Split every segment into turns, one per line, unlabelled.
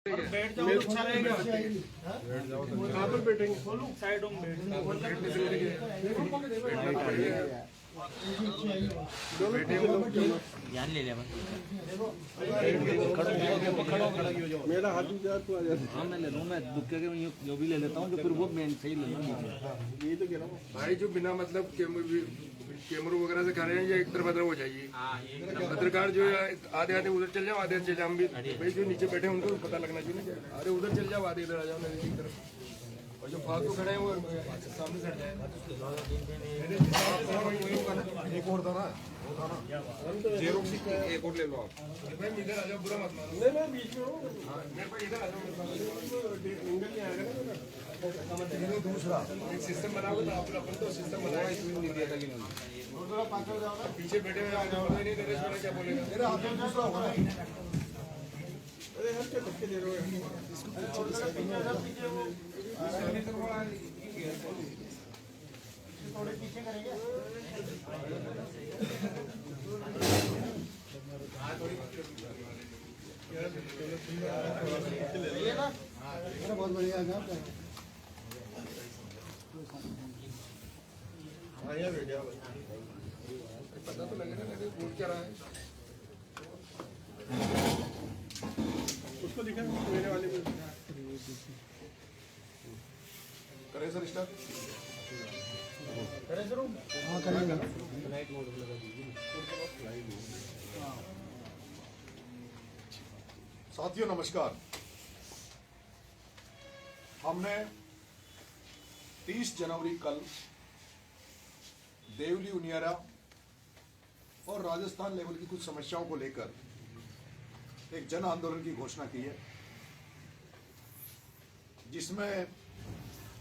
बैठ जाओ तो अच्छा रहेगा। कहाँ पर बैठेंगे? साइड में
ध्यान ले लिया
मेरा हाथ भी जा तो आ जाता।
हाँ मैं ले लूँ, मैं दुक्के के जो भी ले लेता हूँ, जो फिर वो मेन सही ले लूँ।
यही तो कह रहा हूँ
भाई जो बिना मतलब कैमरों वगैरह से कर रहे हैं, ये एक तरफ हो जाइए। पत्रकार जो है आधे आधे उधर चल जाओ, आधे चल जाओ। हम भी भाई जो नीचे बैठे हैं उनको पता लगना चाहिए ना, आधे उधर चल जाओ, आधे इधर आ जाओ मेरी तरफ। और जो फालतू खड़े हैं वो सामने से हट जाए।
एक और था ना, वो था ना जेरोक्स एक और ले लो आप।
भाई इधर आ जाओ, बुरा मत मानो।
नहीं मैं बीच में हूँ।
मेरे पास इधर आ जाओ,
एंगल नहीं आएगा ना
ये दूसरा
एक सिस्टम बनाओगे तो आप अपन तो सिस्टम बनाए।
इसमें नहीं दिया था कि इन्होंने।
थोड़ा पास हो जाओ ना।
पीछे बैठे हुए आ जाओ, नहीं नरेश वाला क्या बोलेगा?
मेरे हाथ में दूसरा होगा ना।
अरे यार क्या धक्के दे रहे हो? थोड़े पीछे करेंगे। बहुत बढ़िया है।
पता तो लगे ना बोल क्या रहा है।
उसको दिखा मेरे वाले में।
करें सर स्टार्ट।
करें शुरू? हाँ करेंगे। लाइट मोड लगा दीजिए।
साथियों नमस्कार। हमने 30 जनवरी कल देवली उनियारा और राजस्थान लेवल की कुछ समस्याओं को लेकर एक जन आंदोलन की घोषणा की है, जिसमें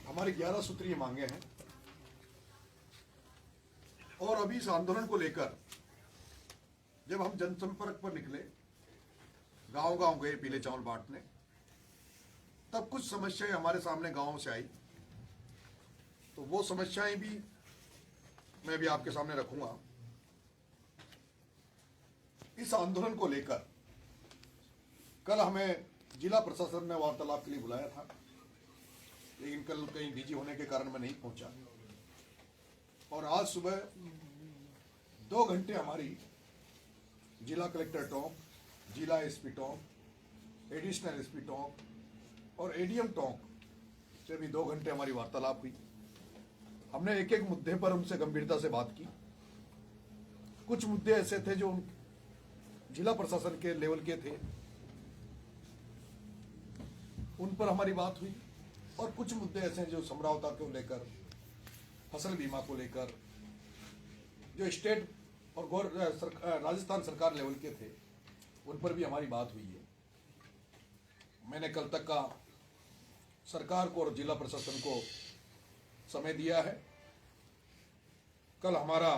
हमारी 11 सूत्रीय मांगे हैं। और अभी इस आंदोलन को लेकर जब हम जनसंपर्क पर निकले, गांव गांव गए पीले चावल बांटने, तब कुछ समस्याएं हमारे सामने गांवों से आई। तो वो समस्याएं भी मैं भी आपके सामने रखूंगा। इस आंदोलन को लेकर कल हमें जिला प्रशासन ने वार्तालाप के लिए बुलाया था, लेकिन कल कहीं बिजी होने के कारण मैं नहीं पहुंचा। और आज सुबह 2 घंटे हमारी जिला कलेक्टर टोंक, जिला SP Tonk, additional SP Tonk और एडीएम टोंक से भी 2 घंटे हमारी वार्तालाप हुई। हमने एक एक मुद्दे पर उनसे गंभीरता से बात की। कुछ मुद्दे ऐसे थे जो जिला प्रशासन के लेवल के थे, उन पर हमारी बात हुई। और कुछ मुद्दे ऐसे हैं जो समझौता को लेकर, फसल बीमा को लेकर, जो स्टेट और राजस्थान सरकार लेवल के थे, उन पर भी हमारी बात हुई है। मैंने कल तक का सरकार को और जिला प्रशासन को समय दिया है। कल हमारा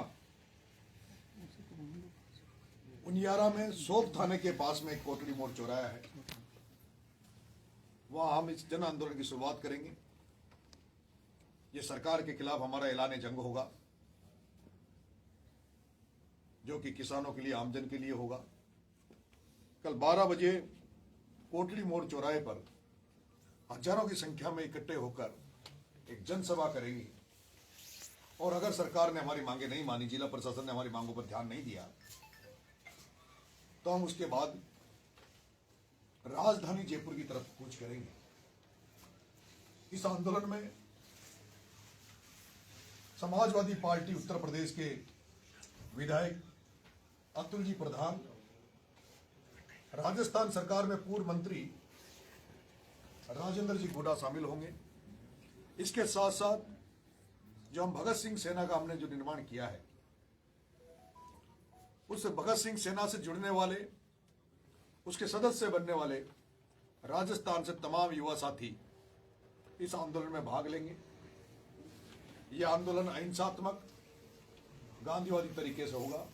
उनियारा में सोप थाने के पास में एक कोटड़ी मोड़ चौराया है, वहां हम इस जन आंदोलन की शुरुआत करेंगे। ये सरकार के खिलाफ हमारा ऐलान जंग होगा, जो कि किसानों के लिए, आमजन के लिए होगा। कल 12 बजे कोटड़ी मोड़ चौराहे पर हजारों की संख्या में इकट्ठे होकर एक जनसभा करेंगे। और अगर सरकार ने हमारी मांगे नहीं मानी, जिला प्रशासन ने हमारी मांगों पर ध्यान नहीं दिया, तो हम उसके बाद राजधानी जयपुर की तरफ कूच करेंगे। इस आंदोलन में समाजवादी पार्टी उत्तर प्रदेश के विधायक अतुल जी प्रधान, राजस्थान सरकार में पूर्व मंत्री राजेंद्र जी गोड़ा शामिल होंगे। इसके साथ साथ जो हम भगत सिंह सेना का हमने जो निर्माण किया है, उस भगत सिंह सेना से जुड़ने वाले, उसके सदस्य बनने वाले राजस्थान से तमाम युवा साथी इस आंदोलन में भाग लेंगे। यह आंदोलन अहिंसात्मक, गांधीवादी तरीके से होगा।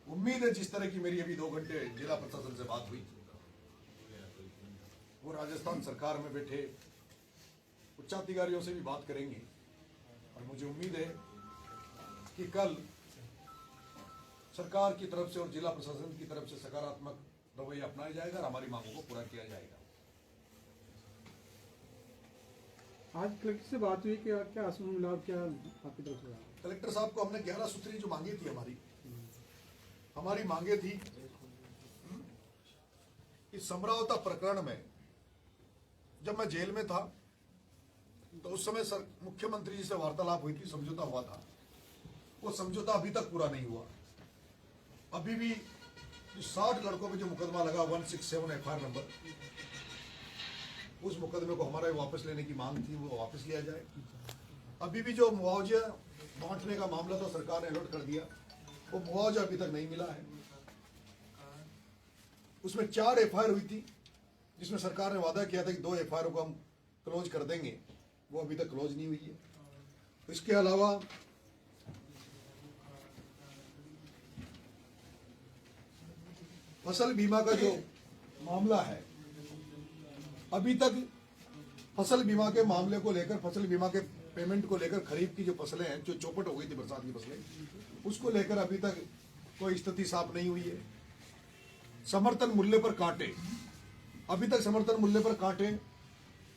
उम्मीद है जिस तरह की मेरी अभी 2 घंटे जिला प्रशासन से बात हुई, वो राजस्थान सरकार में बैठे उच्चाधिकारियों से भी बात करेंगे। और मुझे उम्मीद है कि कल सरकार की तरफ से और जिला प्रशासन की तरफ से सकारात्मक रवैया अपनाया जाएगा और हमारी मांगों को पूरा किया जाएगा।
आज कलेक्टर से बात हुई, क्या आश्वासन मिला, क्या आपकी तरफ से रहा?
कलेक्टर साहब को हमने 11 सूत्री जो मांगे थी हमारी मांगे थी कि समरावता प्रकरण में जब मैं जेल में था तो उस समय सर मुख्यमंत्री जी से वार्तालाप हुई थी, समझौता हुआ था। वो समझौता अभी तक पूरा नहीं हुआ। अभी भी 60 लड़कों पे जो मुकदमा लगा 167 एफआईआर नंबर, उस मुकदमे को हमारा वापस लेने की मांग थी, वो वापस लिया जाए। अभी भी जो मुआवजा बांटने का मामला था सरकार ने अलर्ट कर दिया, वो मुआवजा अभी तक नहीं मिला है। उसमें 4 एफआईआर हुई थी जिसमें सरकार ने वादा किया था कि 2 एफआईआर को हम क्लोज कर देंगे, वो अभी तक क्लोज नहीं हुई है। इसके अलावा फसल बीमा का जो मामला है, अभी तक फसल बीमा के मामले को लेकर, फसल बीमा के पेमेंट को लेकर, खरीफ की जो फसलें हैं जो चौपट हो गई थी बरसात की फसलें, उसको लेकर अभी तक कोई स्थिति साफ नहीं हुई है। समर्थन मूल्य पर कांटे, अभी तक समर्थन मूल्य पर कांटे,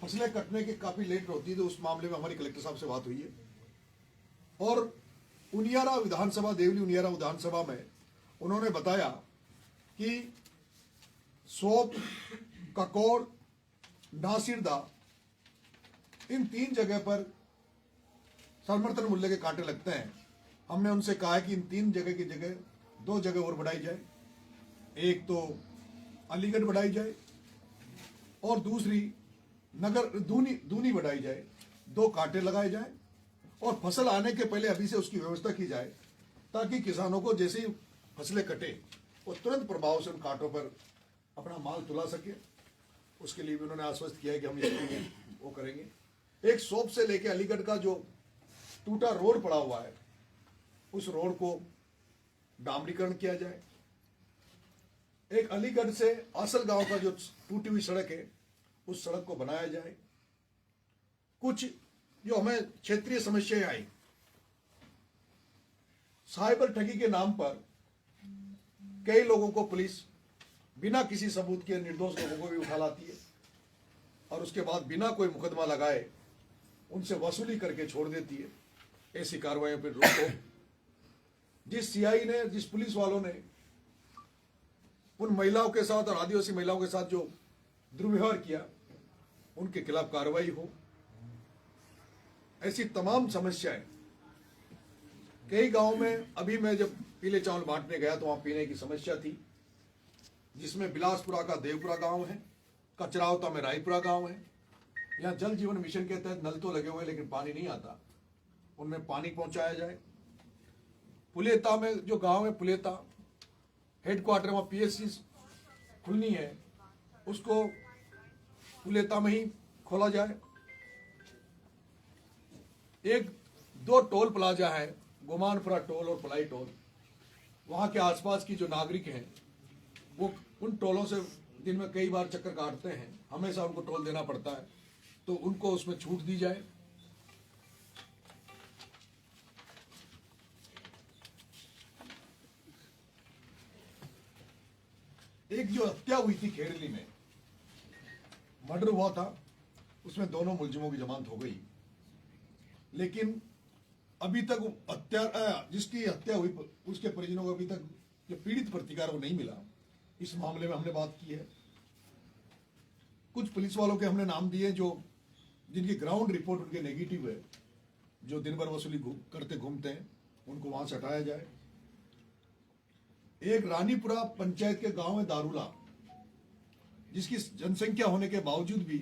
फसलें कटने की काफी लेट होती है, तो उस मामले में हमारी कलेक्टर साहब से बात हुई है। और उनियारा विधानसभा, देवली उनियारा विधानसभा में उन्होंने बताया कि सोप, ककोड़, नासिरदा, इन 3 जगह पर समर्थन मूल्य के कांटे लगते हैं। हमने उनसे कहा है कि इन 3 जगह की जगह 2 जगह और बढ़ाई जाए, एक तो अलीगढ़ बढ़ाई जाए और दूसरी नगर दूनी बढ़ाई जाए, 2 कांटे लगाए जाए और फसल आने के पहले अभी से उसकी व्यवस्था की जाए, ताकि किसानों को जैसे ही फसलें कटे वो तुरंत प्रभाव से उन कांटों पर अपना माल तुला सके। उसके लिए भी उन्होंने आश्वस्त किया है कि हम ये वो करेंगे। एक सोप से लेके अलीगढ़ का जो टूटा रोड पड़ा हुआ है, उस रोड को डामरीकरण किया जाए। एक अलीगढ़ से आसल गांव का जो टूटी हुई सड़क है, उस सड़क को बनाया जाए। कुछ जो हमें क्षेत्रीय समस्याएं आई, साइबर ठगी के नाम पर कई लोगों को पुलिस बिना किसी सबूत के निर्दोष लोगों को भी उठा लाती है और उसके बाद बिना कोई मुकदमा लगाए उनसे वसूली करके छोड़ देती है। ऐसी कार्रवाइयों पर रोको। जिस सीआई ने, जिस पुलिस वालों ने उन महिलाओं के साथ और आदिवासी महिलाओं के साथ जो दुर्व्यवहार किया, उनके खिलाफ कार्रवाई हो। ऐसी तमाम समस्याएं कई गांव में, अभी मैं जब पीले चावल बांटने गया तो वहां पीने की समस्या थी, जिसमें बिलासपुरा का देवपुरा गांव है, कचरावता में रायपुरा गांव है। यहाँ जल जीवन मिशन के तहत नल तो लगे हुए हैं लेकिन पानी नहीं आता, उनमें पानी पहुंचाया जाए। पुलेता में जो गांव है, पुलेता हेडक्वार्टर, वहां पीएससी खुलनी है, उसको पुलेता में ही खोला जाए। 1-2 टोल प्लाजा है, गोमानपुरा टोल और पलाई टोल, वहां के आसपास की जो नागरिक हैं वो उन टोलों से दिन में कई बार चक्कर काटते हैं, हमेशा उनको टोल देना पड़ता है, तो उनको उसमें छूट दी जाए। एक जो हत्या हुई थी खेरली में, मर्डर हुआ था, उसमें दोनों मुलजिमों की जमानत हो गई, लेकिन अभी तक जिसकी हत्या हुई उसके परिजनों को अभी तक जो पीड़ित प्रतिकार वो नहीं मिला। इस मामले में हमने बात की है। कुछ पुलिस वालों के हमने नाम दिए जो जिनकी ग्राउंड रिपोर्ट उनके नेगेटिव है, जो दिन भर वसूली करते घूमते हैं, उनको वहां से हटाया जाए। एक रानीपुरा पंचायत के गांव है दारूला, जिसकी जनसंख्या होने के बावजूद भी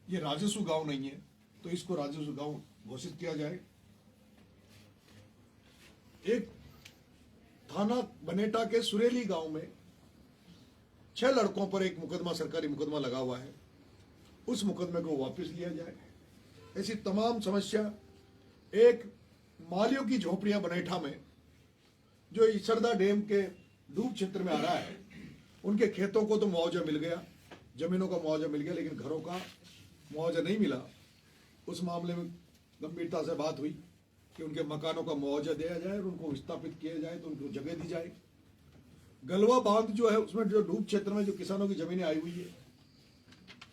ये राजस्व गांव नहीं है, तो इसको राजस्व गांव घोषित किया जाए। एक थाना बनेटा के सुरेली गांव में 6 लड़कों पर एक मुकदमा, सरकारी मुकदमा लगा हुआ है, उस मुकदमे को वापस लिया जाए। ऐसी तमाम समस्या। एक मालियों की झोपड़ियां बनेठा में जो इसरदा डैम के डूब क्षेत्र में आ रहा है, उनके खेतों को तो मुआवजा मिल गया, जमीनों का मुआवजा मिल गया, लेकिन घरों का मुआवजा नहीं मिला। उस मामले में गंभीरता से बात हुई कि उनके मकानों का मुआवजा दिया जाए और उनको विस्थापित किया जाए, तो उनको जगह दी जाए। गलवा बांध जो है उसमें जो डूब क्षेत्र में जो किसानों की जमीनें आई हुई है,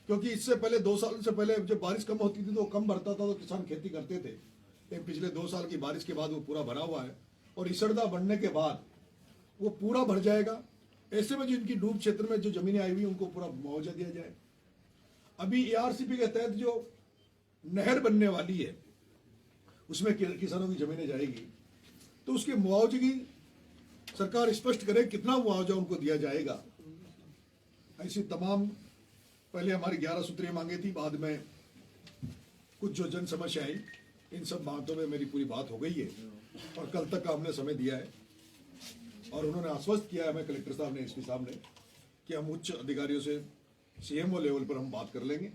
क्योंकि इससे पहले 2 साल से पहले जब बारिश कम होती थी तो कम भरता था तो किसान खेती करते थे, लेकिन पिछले 2 साल की बारिश के बाद वो पूरा भरा हुआ है और इसरदा बनने के बाद वो पूरा भर जाएगा। ऐसे में जो इनकी डूब क्षेत्र में जो जमीनें आई हुई उनको पूरा मुआवजा दिया जाए। अभी ARCP के तहत जो नहर बनने वाली है उसमें किसानों की जमीनें जाएगी, तो उसके मुआवजे की सरकार स्पष्ट करे कितना मुआवजा उनको दिया जाएगा। ऐसी तमाम पहले हमारी 11 सूत्रीय मांगे थी, बाद में कुछ जो जन समस्या आई, इन सब बातों में मेरी पूरी बात हो गई है और कल तक का हमने समय दिया है और उन्होंने आश्वस्त किया है हमें, कलेक्टर साहब ने, SP साहब ने, कि हम उच्च अधिकारियों से CMO लेवल पर हम बात कर लेंगे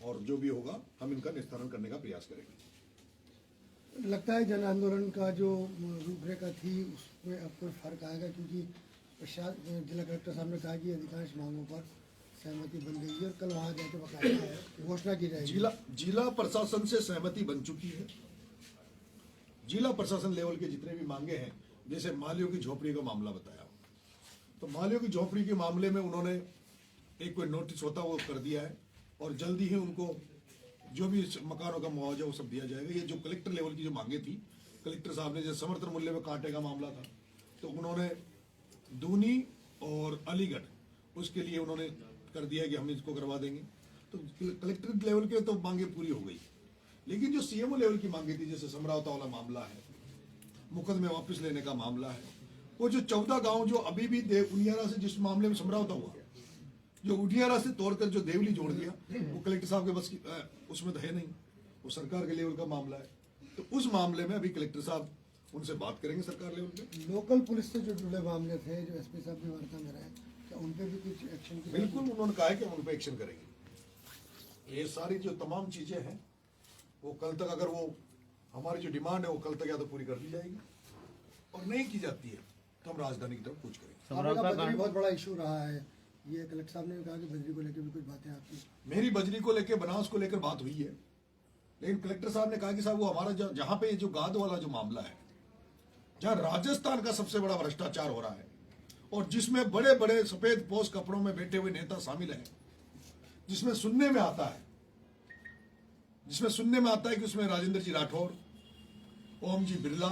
और जो भी होगा हम इनका निस्तारण करने का प्रयास करेंगे।
लगता है जन आंदोलन का जो रूपरेखा थी उसमें अब कोई फर्क आएगा, क्योंकि जिला कलेक्टर साहब ने कहा कि अधिकांश मांगों पर सहमति बन गई है और कल वहाँ जाकर बकायदा घोषणा की जाएगी।
जिला प्रशासन से सहमति बन चुकी है। जिला प्रशासन लेवल के जितने भी मांगे हैं, जैसे मालियों की झोपड़ी का मामला बताया, तो मालियों की झोपड़ी के मामले में उन्होंने एक कोई नोटिस होता वो कर दिया है और जल्दी ही उनको जो भी मकानों का मुआवजा वो सब दिया जाएगा। ये जो कलेक्टर लेवल की जो मांगे थी, कलेक्टर साहब ने जैसे समर्थन मूल्य में कांटे का मामला था तो उन्होंने दूनी और अलीगढ़ उसके लिए उन्होंने कर दिया कि हम इसको करवा देंगे। तो कलेक्टर लेवल के तो मांगे पूरी हो गई, लेकिन जो CMO लेवल की मांगे थी, जैसे समरावता वाला मामला है, मुकदमे वापस लेने का मामला है, वो जो 14 गांव जो अभी भी उनियारा से जिस मामले में समरावता हुआ, जो उनियारा से तोड़कर जो देवली जोड़ दिया, वो कलेक्टर साहब के बस की उसमें तो है नहीं, वो सरकार के लेवल का मामला है। तो उस मामले में अभी कलेक्टर साहब उनसे बात करेंगे सरकार लेवल पे।
लोकल पुलिस से जो जुड़े मामले थे, जो SP साहब की वार्ता में रहे, क्या उन पे भी कुछ एक्शन?
बिल्कुल, उन्होंने कहा है कि हम उन पे एक्शन करेंगे। ये सारी जो तमाम चीजें हैं वो कल तक, अगर वो हमारी जो डिमांड है वो कल तक या तो पूरी कर दी जाएगी और नहीं की जाती है तो हम राजधानी की तरफ कूच करेंगे।
बजरी बहुत बड़ा इशू रहा है, ये कलेक्टर साहब ने कहा कि बजरी को लेकर भी कुछ बातें आपकी।
मेरी बजरी को लेकर, बनास को लेकर बात हुई है, लेकिन कलेक्टर साहब ने कहा कि साहब वो हमारा जहां पे जो गाद वाला जो मामला है, जहां राजस्थान का सबसे बड़ा भ्रष्टाचार हो रहा है और जिसमें बड़े बड़े सफेद पोश कपड़ों में बैठे हुए नेता शामिल हैं, जिसमें सुनने में आता है कि उसमें राजेंद्र जी राठौर, ओम जी बिरला,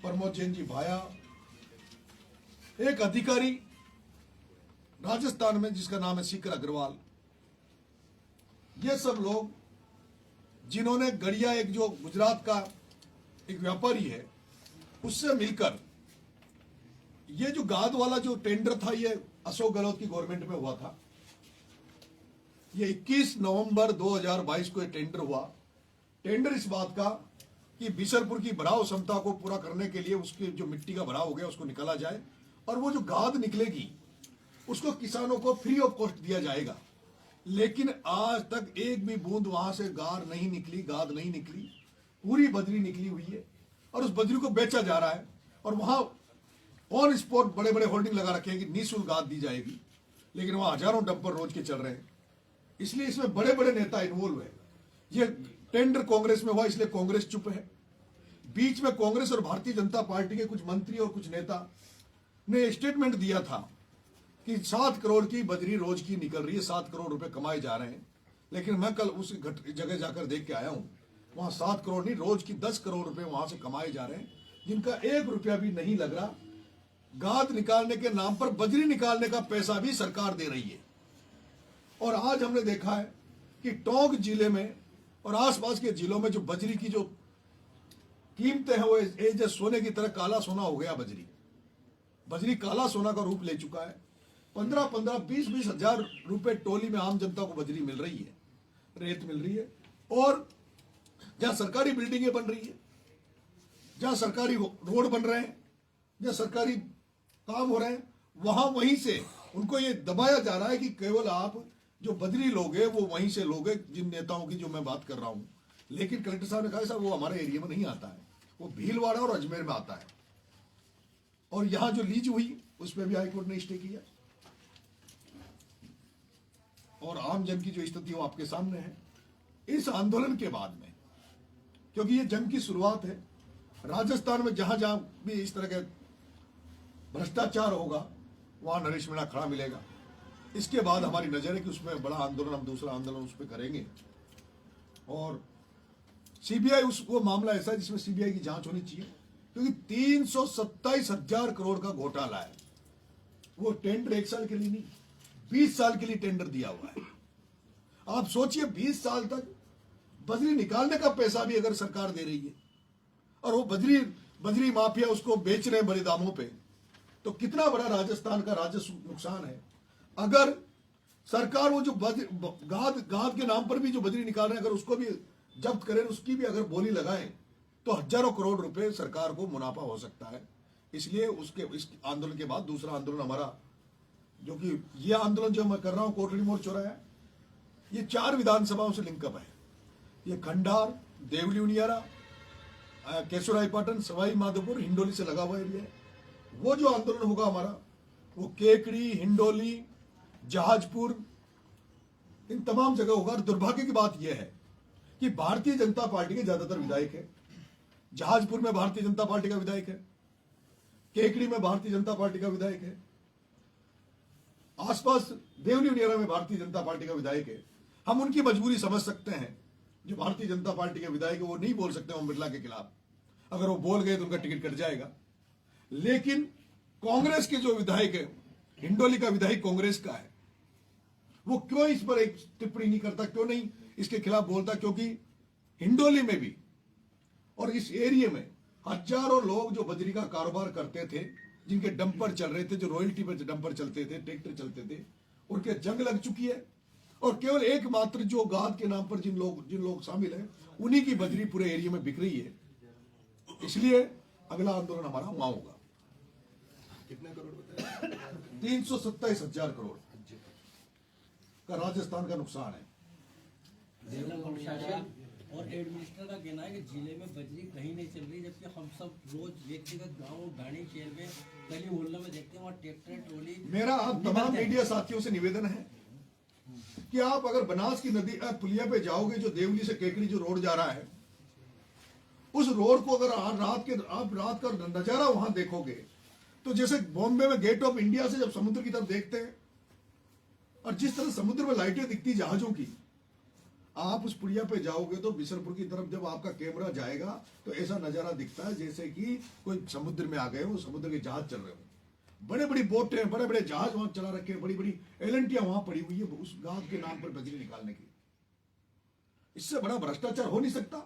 प्रमोद जैन जी भाया, एक अधिकारी राजस्थान में जिसका नाम है सीकर अग्रवाल, ये सब लोग जिन्होंने गड़िया, एक जो गुजरात का एक व्यापारी है, उससे मिलकर ये जो गाद वाला जो टेंडर था, ये अशोक गहलोत की गवर्नमेंट में हुआ था। ये 21 नवंबर 2022 को ये टेंडर हुआ। टेंडर इस बात का कि बिशरपुर की भराव क्षमता को पूरा करने के लिए उसकी जो मिट्टी का भराव हो गया उसको निकाला जाए और वो जो गाद निकलेगी उसको किसानों को फ्री ऑफ कॉस्ट दिया जाएगा। लेकिन आज तक एक भी बूंद वहां से गाद नहीं निकली, पूरी बजरी निकली हुई है और उस बजरी को बेचा जा रहा है और वहां ऑन स्पॉट बड़े बड़े होल्डिंग लगा रखे हैं कि निःशुल्क गाद दी जाएगी, लेकिन वहां हजारों डंपर रोज के चल रहे हैं। इसलिए इसमें बड़े बड़े नेता इन्वॉल्व है। ये टेंडर कांग्रेस में हुआ, इसलिए कांग्रेस चुप है। बीच में कांग्रेस और भारतीय जनता पार्टी के कुछ मंत्री और कुछ नेता ने स्टेटमेंट दिया था कि 7 करोड़ की बजरी रोज की निकल रही है, 7 करोड़ रुपए कमाए जा रहे हैं। लेकिन मैं कल उस जगह जाकर देख के आया हूं, वहां 7 करोड़ नहीं, रोज की 10 करोड़ रुपए वहां से कमाए जा रहे हैं, जिनका 1 रुपया भी नहीं लग रहा। गाद निकालने के नाम पर बजरी निकालने का पैसा भी सरकार दे रही है। और आज हमने देखा है कि टोंक जिले में और आसपास के जिलों में जो बजरी की जो कीमतें हैं वो जैसे सोने की तरह काला सोना हो गया। बजरी काला सोना का रूप ले चुका है। 15-15, 20-20 हजार रुपए टोली में आम जनता को बजरी मिल रही है, रेत मिल रही है। और जहां सरकारी बिल्डिंगें बन रही है, जहां सरकारी रोड बन रहे हैं, जहां सरकारी काम हो रहे हैं, वहीं से उनको ये दबाया जा रहा है कि केवल आप जो बजरी लोगे वो वहीं से लोगे, जिन नेताओं की जो मैं बात कर रहा हूं। लेकिन कलेक्टर साहब ने कहा साहब वो हमारे एरिया में नहीं आता है, वो भीलवाड़ा और अजमेर में आता है। और यहां जो लीज हुई उस पर भी हाईकोर्ट ने स्टे किया। और आम जन की जो स्थिति वो आपके सामने है। इस आंदोलन के बाद में, क्योंकि ये जंग की शुरुआत है, राजस्थान में जहां जहां भी इस तरह के भ्रष्टाचार होगा वहां नरेश मीणा खड़ा मिलेगा। इसके बाद हमारी नजर है कि उसमें बड़ा आंदोलन, हम दूसरा आंदोलन उस पर करेंगे। और सीबीआई वो मामला ऐसा है जिसमें सीबीआई की जांच होनी चाहिए, क्योंकि 327,000 करोड़ का घोटाला है। वो टेंडर 1 साल के लिए नहीं, 20 साल के लिए टेंडर दिया हुआ है। आप सोचिए 20 साल तक बजरी निकालने का पैसा भी अगर सरकार दे रही है और वो बजरी माफिया उसको बेच रहे हैं बड़े दामों पे, तो कितना बड़ा राजस्थान का राजस्व नुकसान है। अगर सरकार वो जो गाद के नाम पर भी जो बजरी निकाल रहे हैं, अगर उसको भी जब्त करें, उसकी भी अगर बोली लगाएं, तो हजारों करोड़ रुपए सरकार को मुनाफा हो सकता है। इसलिए इस आंदोलन के बाद दूसरा आंदोलन हमारा, जो कि ये आंदोलन जो मैं कर रहा हूं कोटड़ी मोड़ चौराहा, ये 4 विधानसभाओं से लिंकअप है। ये खंडार, देवली उनियारा, केशोरायपाटन, सवाई माधोपुर, हिंडोली से लगा हुआ एरिया है। वो जो आंदोलन होगा हमारा, वो केकड़ी, हिंडोली, जहाजपुर, इन तमाम जगह होगा। और दुर्भाग्य की बात यह है कि भारतीय जनता पार्टी के ज्यादातर विधायक है। जहाजपुर में भारतीय जनता पार्टी का विधायक है, केकड़ी में भारतीय जनता पार्टी का विधायक है, आसपास देवली उनियारा में भारतीय जनता पार्टी का विधायक है। हम उनकी मजबूरी समझ सकते हैं। जो भारतीय जनता पार्टी के विधायक है वो नहीं बोल सकते ओम बिरला के खिलाफ, अगर वो बोल गए तो उनका टिकट कट जाएगा। लेकिन कांग्रेस के जो विधायक है, हिंडोली का विधायक कांग्रेस का है, वो क्यों इस पर एक टिप्पणी नहीं करता, क्यों नहीं इसके खिलाफ बोलता? क्योंकि हिंडोली में भी और इस एरिया में हजारों लोग जो बजरी का कारोबार करते थे, जिनके डंपर चल रहे थे, जो रॉयल्टी पर डंपर चलते थे, ट्रैक्टर चलते थे, उनके जंग लग चुकी है। और केवल एकमात्र जो गाद के नाम पर जिन लोग शामिल हैं, उन्हीं की बजरी पूरे एरिया में बिक रही है। इसलिए अगला आंदोलन हमारा वहां होगा।
कितने करोड़ बताया?
327,000 करोड़ का राजस्थान का नुकसान है।
जिला प्रशासन और एडमिनिस्ट्रेटर का कहना है कि जिले में बजरी कहीं नहीं चल रही, जबकि हम सब रोज व्यक्तिगत गाँव, ढाणी, शहर में, गली मोहल्ला में देखते हैं वहाँ ट्रैक्टर, ट्रॉली।
मेरा आप तमाम मीडिया साथियों से निवेदन है कि आप अगर बनास की नदी पुलिया पे जाओगे, जो देवली से केकड़ी जो रोड जा रहा है, उस रोड को अगर आप रात का नजारा वहां देखोगे, तो जैसे बॉम्बे में गेट ऑफ इंडिया से जब समुद्र की तरफ देखते हैं और जिस तरह समुद्र में लाइटें दिखती जहाजों की, आप उस पुलिया पे जाओगे तो बिसरपुर की तरफ जब आपका कैमरा जाएगा तो ऐसा नजारा दिखता है जैसे कि कोई समुद्र में आ गए हो, समुद्र के जहाज चल रहे हो। बड़े बड़ी बोटें, बड़े बड़े जहाज वहां चला रखे हैं, बड़ी बड़ी एलएनटियां वहां पड़ी हुई है उस गाद के नाम पर बजरी निकालने की। इससे बड़ा भ्रष्टाचार हो नहीं सकता।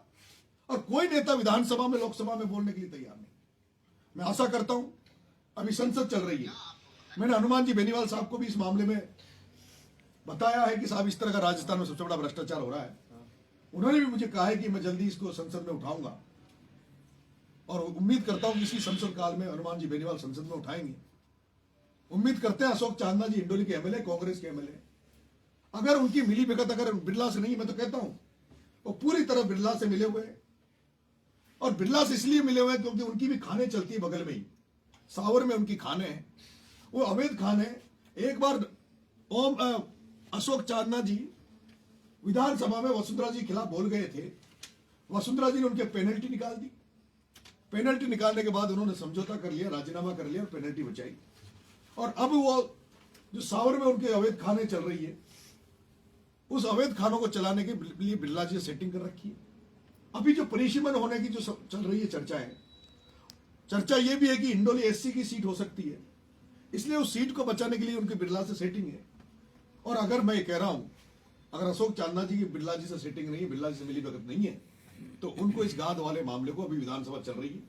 और कोई नेता विधानसभा में, लोकसभा में बोलने के लिए तैयार नहीं। मैं आशा करता हूं, अभी संसद चल रही है, मैंने हनुमान जी बेनीवाल साहब को भी इस मामले में बताया है कि साहब इस तरह का राजस्थान में सबसे बड़ा भ्रष्टाचार हो रहा है। उन्होंने भी मुझे कहा है कि मैं जल्दी इसको संसद में उठाऊंगा और उम्मीद करता हूं कि इसी संसद काल में हनुमान जी बेनीवाल संसद में उठाएंगे। उम्मीद करते हैं अशोक चांदना जी हिंडोली के एमएलए, कांग्रेस के एमएलए, अगर उनकी मिली भगत अगर बिरला से नहीं, मैं तो कहता हूं वो पूरी तरह बिरला से मिले हुए, और बिरला से इसलिए मिले हुए क्योंकि उनकी भी खाने चलती है बगल में ही, सावर में उनकी खाने हैं, वो अवैध खाने। एक बार अशोक चांदना जी विधानसभा में वसुंधरा जी के खिलाफ बोल गए थे, वसुंधरा जी ने उनके पेनल्टी निकाल दी। पेनल्टी निकालने के बाद उन्होंने समझौता कर लिया, राजीनामा कर लिया और पेनल्टी बचाई। और अब वो जो सावर में उनके अवैध खाने चल रही है, उस अवैध खानों को चलाने के लिए बिरला जी सेटिंग कर रखी है। अभी जो परिसीमन होने की जो चल रही है चर्चा ये भी है कि हिंडोली एससी की सीट हो सकती है, इसलिए उस सीट को बचाने के लिए उनकी बिरला से सेटिंग है। और अगर मैं ये कह रहा हूं, अगर अशोक चांदना जी की बिरला जी से सेटिंग नहीं है, बिरला जी से मिली भगत नहीं है, तो उनको इस गाद वाले मामले को, अभी विधानसभा चल रही है,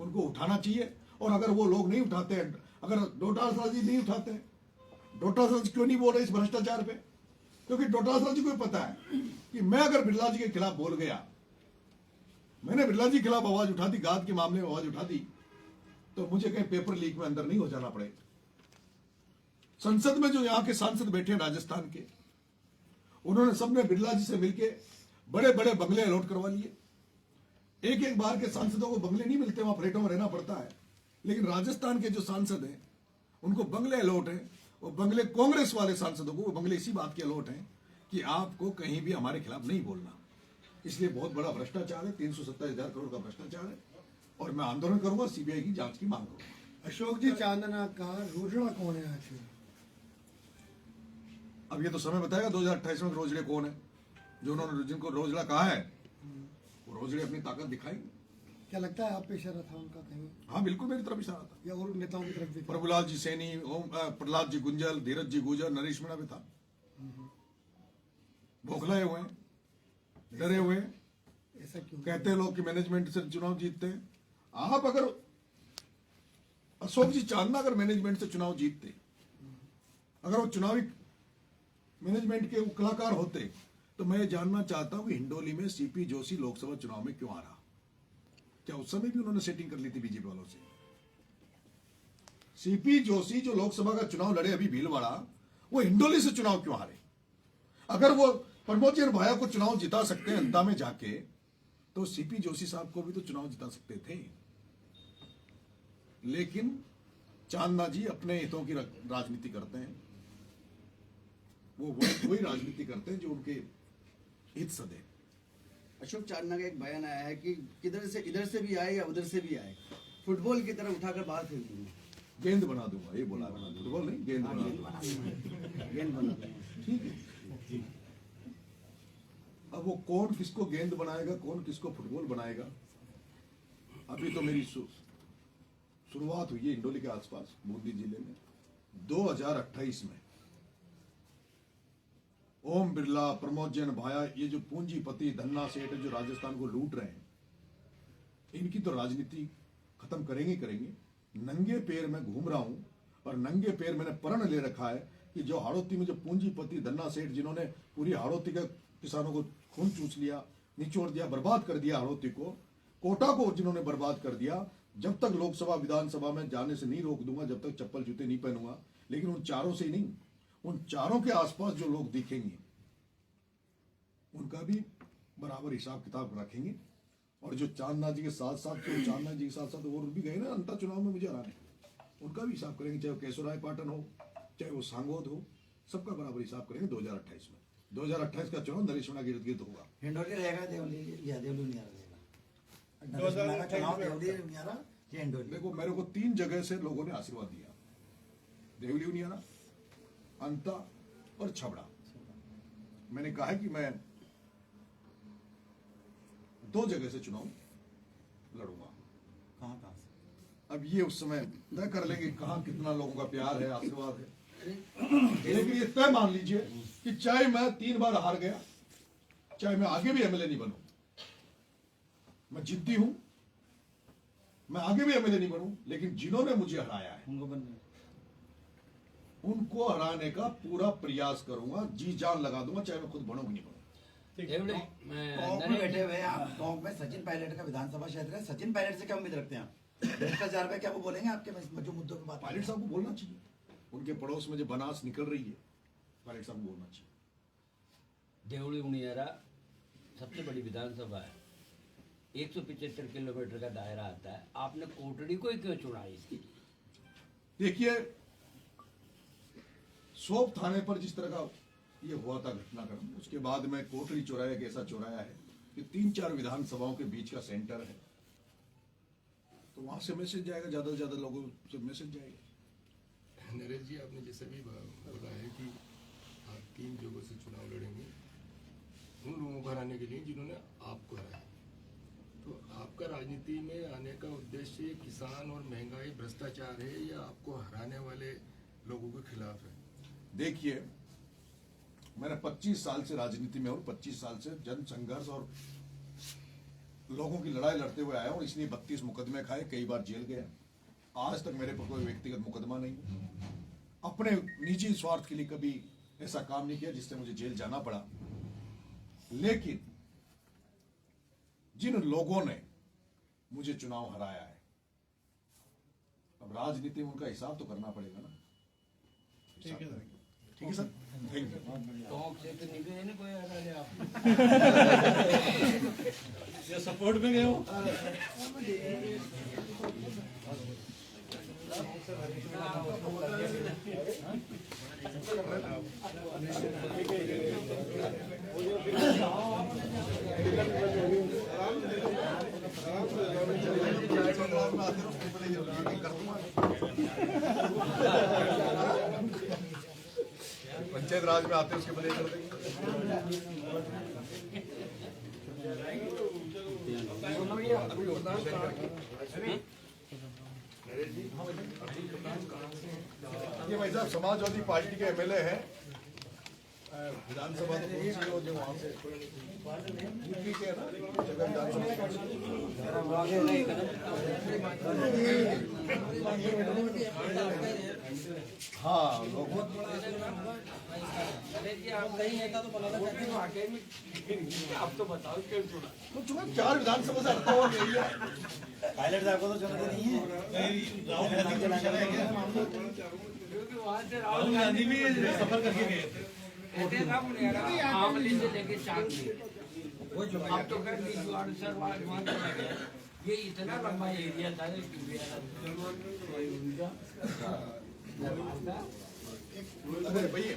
उनको उठाना चाहिए। और अगर वो लोग नहीं उठाते हैं, अगर डोटासरा जी नहीं उठाते हैं, डोटासरा जी क्यों नहीं बोल रहे इस भ्रष्टाचार पे? क्योंकि डोटासरा जी को पता है कि मैं अगर बिरला जी के खिलाफ बोल गया, मैंने बिरला जी के खिलाफ आवाज उठा दी, गाद के मामले में आवाज उठा दी, तो मुझे कहीं पेपर लीक में अंदर नहीं हो जाना पड़े। संसद में जो यहाँ के सांसद बैठे हैं राजस्थान के, उन्होंने सबने बिरला जी से मिलके बड़े बड़े बंगले अलॉट करवा लिए। एक एक बार के सांसदों को बंगले नहीं मिलते, वहां फ्लैटों में रहना पड़ता है। लेकिन राजस्थान के जो सांसद हैं उनको बंगले अलॉट हैं। वो बंगले कांग्रेस वाले सांसदों को वो बंगले इसी बात के अलॉट हैं कि आपको कहीं भी हमारे खिलाफ नहीं बोलना। इसलिए बहुत बड़ा भ्रष्टाचार है, 327,000 करोड़ का भ्रष्टाचार है, और मैं आंदोलन करूंगा, सीबीआई की जांच की मांग करूंगा।
अशोक जी चांदना का रोजड़ा कौन है आखिर?
अब ये तो समय बताएगा 2028 में रोजड़े कौन है। जो उन्होंने जिनको रोजड़ा कहा है वो रोजड़े अपनी ताकत दिखाएंगे।
क्या लगता है आप पे इशारा था उनका कहीं,
हाँ बिल्कुल मेरी तरफ इशारा था।
या और नेताओं की तरफ भी था?
प्रभुलाल जी सैनी, प्रहलाद जी गुंजल, धीरज जी गुजर, नरेश मीणा भी था। बौखलाए हुए हैं, डरे हुए हैं।
ऐसा क्यों?
कहते हैं लोग कि मैनेजमेंट से चुनाव जीतते हैं। आप अगर अशोक जी चांदना अगर मैनेजमेंट से चुनाव जीतते, अगर वो चुनावी मैनेजमेंट के कलाकार होते, तो मैं जानना चाहता हूं कि हिंडोली में सीपी जोशी लोकसभा चुनाव में क्यों आ रहा? क्या उस समय भी उन्होंने सेटिंग कर ली थी बीजेपी वालों से? सीपी जोशी जो लोकसभा का चुनाव लड़े अभी भीलवाड़ा, वो हिंडोली से चुनाव क्यों हारे? अगर वो प्रमोद भाया को चुनाव जिता सकते हैं अंता में जाके, तो सीपी जोशी साहब को भी तो चुनाव जिता सकते थे। लेकिन चांदना जी अपने हितों की राजनीति करते हैं। वो वही राजनीति करते हैं जो उनके हित सदे।
अशोक चांदना का एक बयान आया है कि किधर से, इधर से भी आए या उधर से भी आए, फुटबॉल की तरह उठाकर बाहर फेंक दूंगा,
गेंद बना दूंगा, ये बोला। फुटबॉल नहीं, गेंद बना दूंगा।
गेंद बना दूंगा।
ठीक है। अब वो कौन किसको गेंद बनाएगा, कौन किसको फुटबॉल बनाएगा, अभी तो मेरी शुरुआत हुई है इंडोली के आसपास बूंदी जिले में। 2028 में ओम बिरला, प्रमोद जैन भाया, ये जो पूंजीपति धन्ना सेठ जो राजस्थान को लूट रहे हैं, इनकी तो राजनीति खत्म करेंगे करेंगे। नंगे पैर में घूम रहा हूं और नंगे पैर मैंने प्रण ले रखा है कि जो हाड़ौती में जो पूंजीपति धन्ना सेठ जिन्होंने पूरी हाड़ौती के किसानों को खून चूस लिया, निचोड़ दिया, बर्बाद कर दिया हाड़ौती को, कोटा को जिन्होंने बर्बाद कर दिया, जब तक लोकसभा विधानसभा में जाने से नहीं रोक दूंगा, जब तक चप्पल जूते नहीं पहनूंगा। लेकिन उन चारों से ही नहीं, उन चारों के आसपास जो लोग दिखेंगे उनका भी बराबर हिसाब किताब रखेंगे। और जो चांदना जी के साथ साथ, जो चांदना जी के साथ साथ और भी गए ना अंतर चुनाव में मुझे हराने, उनका भी हिसाब करेंगे। चाहे वो केशवराय पाटन हो, चाहे वो सांगोद हो, सबका बराबर हिसाब करेंगे 2028 में। 2028 का चुनाव नरेश मीणा के इर्द गिर्द होगा।
हिंडोली रहेगा, देवली या देवली नहीं रहेगा? चुनाव देवली नहीं आ रहा या हिंडोली?
देखो, मेरे को 3 जगह से लोगों ने आशीर्वाद दिया, देवली उनियारा, अंता और छबड़ा। मैंने कहा है कि मैं 2 जगह से चुनाव लड़ूंगा।
कहाँ से?
अब ये उस समय तय कर लेंगे कहां कितना लोगों का प्यार है, आशीर्वाद है। लेकिन ये तय मान लीजिए कि चाहे मैं 3 बार हार गया, चाहे मैं आगे भी एमएलए नहीं बनूं, मैं जिद्दी हूं, मैं आगे भी एमएलए नहीं बनूं, लेकिन जिन्होंने मुझे हराया है उनको हराने का पूरा प्रयास करूंगा, जी जान लगा दूंगा, चाहे मैं खुद बनूं कि नहीं बनूं।
टॉप में बैठे हुए हैं आप, टॉप में सचिन पायलट का विधानसभा क्षेत्र है। सचिन पायलट से क्या उम्मीद रखते हैं आप? भ्रष्टाचार पे क्या वो बोलेंगे आपके जो मुद्दों पे बात?
पायलट साहब को बोलना चाहिए, उनके पड़ोस में जो बनास निकल रही है, पायलट साहब को बोलना चाहिए।
देवली उनियारा सबसे बड़ी विधानसभा है, 175 किलोमीटर का दायरा आता है। आपने कोटड़ी को ही क्यों चुना इसके लिए?
देखिए, सोप थाने पर जिस तरह का ये हुआ था घटनाक्रम, उसके बाद में कोटड़ी चौराया एक ऐसा चौराया है कि 3-4 विधानसभाओं के बीच का सेंटर है, तो वहां से मैसेज जाएगा, ज्यादा से ज्यादा लोगों से मैसेज जाएगा।
नरेश जी, आपने जैसे भी बोला है कि आप 3 जगहों से चुनाव लड़ेंगे, उन लोगों को हराने के लिए जिन्होंने आपको हराया, तो आपका राजनीति में आने का उद्देश्य किसान और महंगाई, भ्रष्टाचार है या आपको हराने वाले लोगों के खिलाफ है?
देखिए, मैंने 25 साल से राजनीति में हूं, 25 साल से जन संघर्ष और लोगों की लड़ाई लड़ते हुए आया हूं, इसलिए 32 मुकदमे खाए, कई बार जेल गया। आज तक मेरे पर कोई व्यक्तिगत मुकदमा नहीं, अपने निजी स्वार्थ के लिए कभी ऐसा काम नहीं किया जिससे मुझे जेल जाना पड़ा। लेकिन जिन लोगों ने मुझे चुनाव हराया है, अब राजनीति में उनका हिसाब तो करना पड़ेगा ना। ठीक है सर, थैंक यू।
टॉप से तो निकले ना कोई हरा ले आप।
ये सपोर्ट में गए हो?
मैं आते रहो, पंचायत राज में आते हैं उसके बदले कर देंगे। ये भाई साहब समाजवादी पार्टी के एमएलए हैं, विधानसभा तो कौन सी हो जो वहाँ से यूपी के है ना जगह विधानसभा। हाँ लोगों
आप तो बताओ क्यों चुना?
तो चुना 4 विधानसभा से हटता हुआ एरिया है।
पायलट साहब को तो चुनते नहीं है।
क्योंकि वहाँ से राहुल गांधी भी सफर करके गए थे। आमली से लेके चांदनी, अब तो कर निजवाड़ सरवाड़ वहाँ चला गया। ये इतना लंबा एरिया था कि
अरे भैया